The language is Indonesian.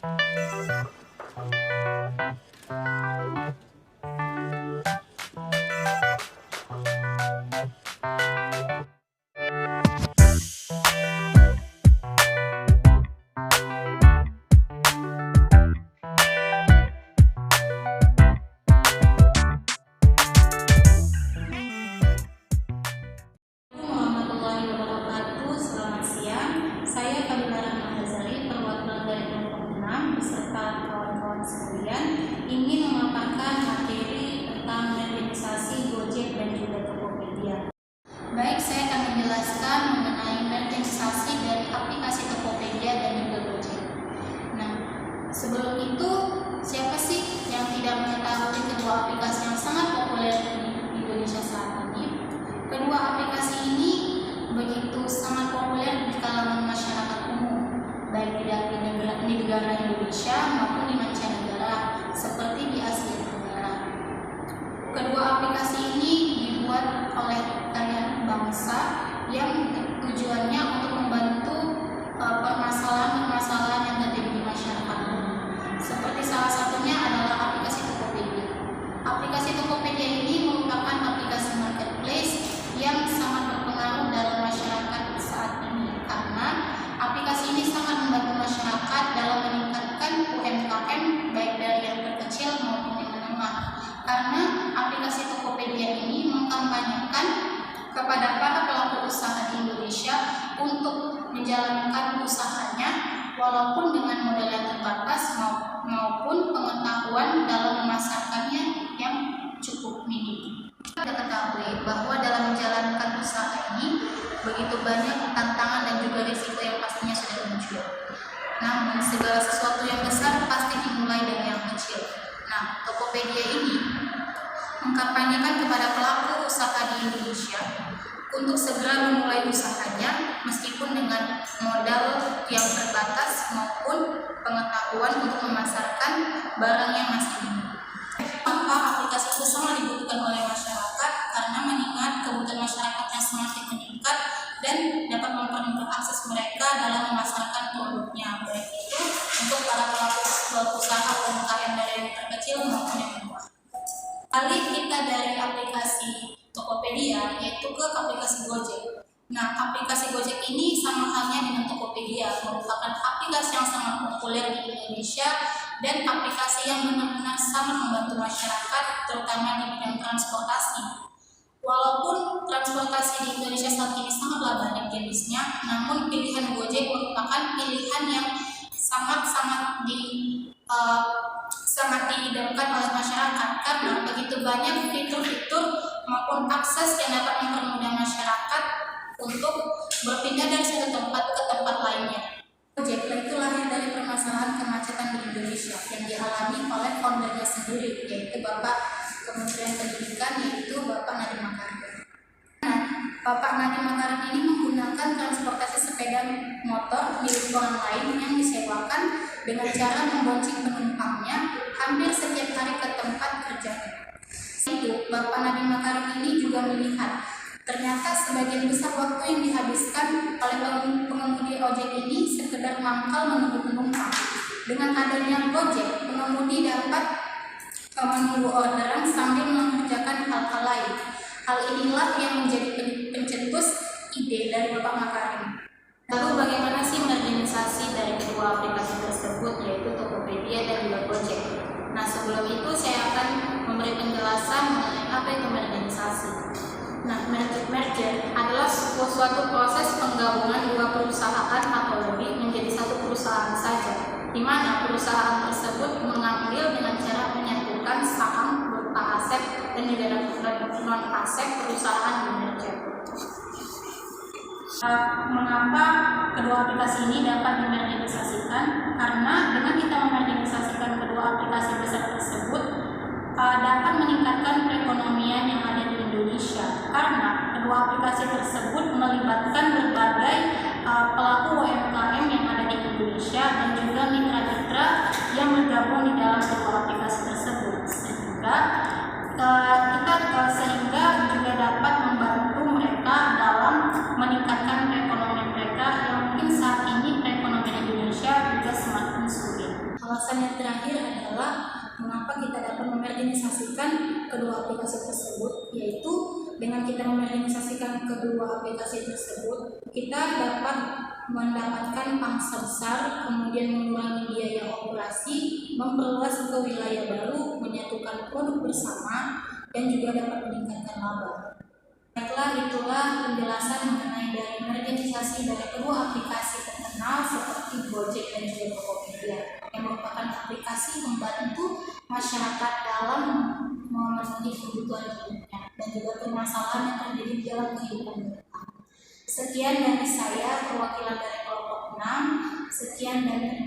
Warahmatullahi wabarakatuh. Selamat siang. Saya Kabila Mahazari, perwakilan dari kelompok 6 beserta kawan-kawan sekalian ingin memaparkan materi tentang merchantisasi Gojek dan juga Tokopedia. Baik, saya akan menjelaskan mengenai merchantisasi dari aplikasi Tokopedia dan juga Gojek. Nah, sebelum itu, siapa sih yang tidak mengetahui kedua aplikasi yang sangat populer di Indonesia saat ini? Kedua aplikasi ini begitu sangat populer di kalangan masyarakat umum, baik di negara Indonesia maupun di mancanegara, seperti di Asia Tenggara. Kedua aplikasi ini dibuat oleh karya bangsa yang tujuannya untuk membantu permasalahan-permasalahan yang terjadi di masyarakat umum. Seperti salah satunya adalah aplikasi Tokopedia. Aplikasi Tokopedia ini merupakan aplikasi marketplace yang sangat berpengaruh dalam masyarakat saat ini, karena aplikasi ini sangat membantu masyarakat dalam meningkatkan UMKM baik dari yang terkecil maupun yang menengah, karena aplikasi Tokopedia ini mengkampanyekan kepada para pelaku usaha di Indonesia untuk menjalankan usahanya walaupun dengan modal yang terbatas maupun pengetahuan dalam memasarkannya yang cukup minim. Kita ketahui bahwa dalam menjalankan usaha ini begitu banyak tantangan dan juga risiko yang pastinya sudah muncul. Namun segala sesuatu yang besar pasti dimulai dari yang kecil. Nah, Tokopedia ini mengkampanyekan kepada pelaku usaha di Indonesia untuk segera memulai usahanya meskipun dengan modal yang terbatas maupun pengetahuan untuk memasarkan barang yang masih minim. Maka aplikasi itu sangat dibutuhkan oleh masyarakat karena mengingat kebutuhan masyarakat yang semakin meningkat dan dapat mempermudah akses mereka dalam memasarkan produknya, baik itu untuk para pelaku usaha UMKM dari yang terkecil maupun yang menengah. Alih kita dari aplikasi Tokopedia yaitu ke aplikasi Gojek. Nah, aplikasi Gojek ini sama halnya dengan Tokopedia, merupakan aplikasi yang sangat populer di Indonesia dan aplikasi yang benar-benar sangat membantu masyarakat, terutama di bidang transportasi. Walaupun transportasi di Indonesia saat ini sangatlah banyak jenisnya, namun pilihan Gojek merupakan pilihan yang sangat diidamkan oleh masyarakat karena begitu banyak fitur-fitur maupun akses yang dapat mempermudah masyarakat untuk berpindah dari satu tempat ke tempat lainnya. Gojek itu lahir dari permasalahan kemacetan di Indonesia yang dialami oleh foundernya sendiri, yaitu Bapak Kementerian Pendidikan, yaitu Bapak Nadiem Makarim. Nah, Bapak Nadiem Makarim ini menggunakan transportasi sepeda motor milik orang lain yang disewakan dengan cara membonceng penumpangnya hampir setiap hari ke tempat kerjanya. Itu Bapak Nadiem Makarim ini juga melihat ternyata sebagian besar waktu yang dihabiskan oleh pengemudi ojek ini sekedar mangkal menunggu penumpang. Dengan adanya Gojek, pengemudi dapat menunggu orderan sambil mengerjakan hal-hal lain. Hal inilah yang menjadi pencetus ide dari Bapak Makarim. Lalu bagaimana sih merchantisasi dari kedua aplikasi tersebut, yaitu Tokopedia dan juga Gojek? Nah, sebelum itu saya akan memberi penjelasan mengenai apa itu merchantisasi. Nah, merger adalah suatu proses penggabungan dua perusahaan atau lebih menjadi satu perusahaan saja, di mana perusahaan tersebut mengambil dengan cara menyatukan saham berupa aset dan juga non aset perusahaan di merger. Mengapa kedua aplikasi ini dapat dimerchantisikan? Karena dengan kita memerchantisikan kedua aplikasi besar tersebut dapat meningkatkan perekonomian yang ada di Indonesia, karena kedua aplikasi tersebut melibatkan berbagai pelaku UMKM yang ada di Indonesia dan juga mitra-mitra yang bergabung di dalam kedua aplikasi tersebut, sehingga kita juga dapat membantu mereka dalam meningkatkan perekonomian mereka yang mungkin saat ini perekonomian Indonesia juga semakin sulit. kedua aplikasi tersebut, yaitu dengan kita memodernisasikan kedua aplikasi tersebut, kita dapat mendapatkan pangsa besar, kemudian mengurangi biaya operasi, memperluas ke wilayah baru, menyatukan produk bersama, dan juga dapat meningkatkan laba. Baiklah, itulah penjelasan mengenai dari modernisasi dari kedua aplikasi terkenal seperti Gojek dan juga Tokopedia, yang merupakan aplikasi membantu masyarakat dalam memenuhi kebutuhan hidupnya dan juga permasalahan yang terjadi dalam kehidupan mereka. Sekian dari saya, perwakilan dari kelompok 6. Sekian dan terima kasih.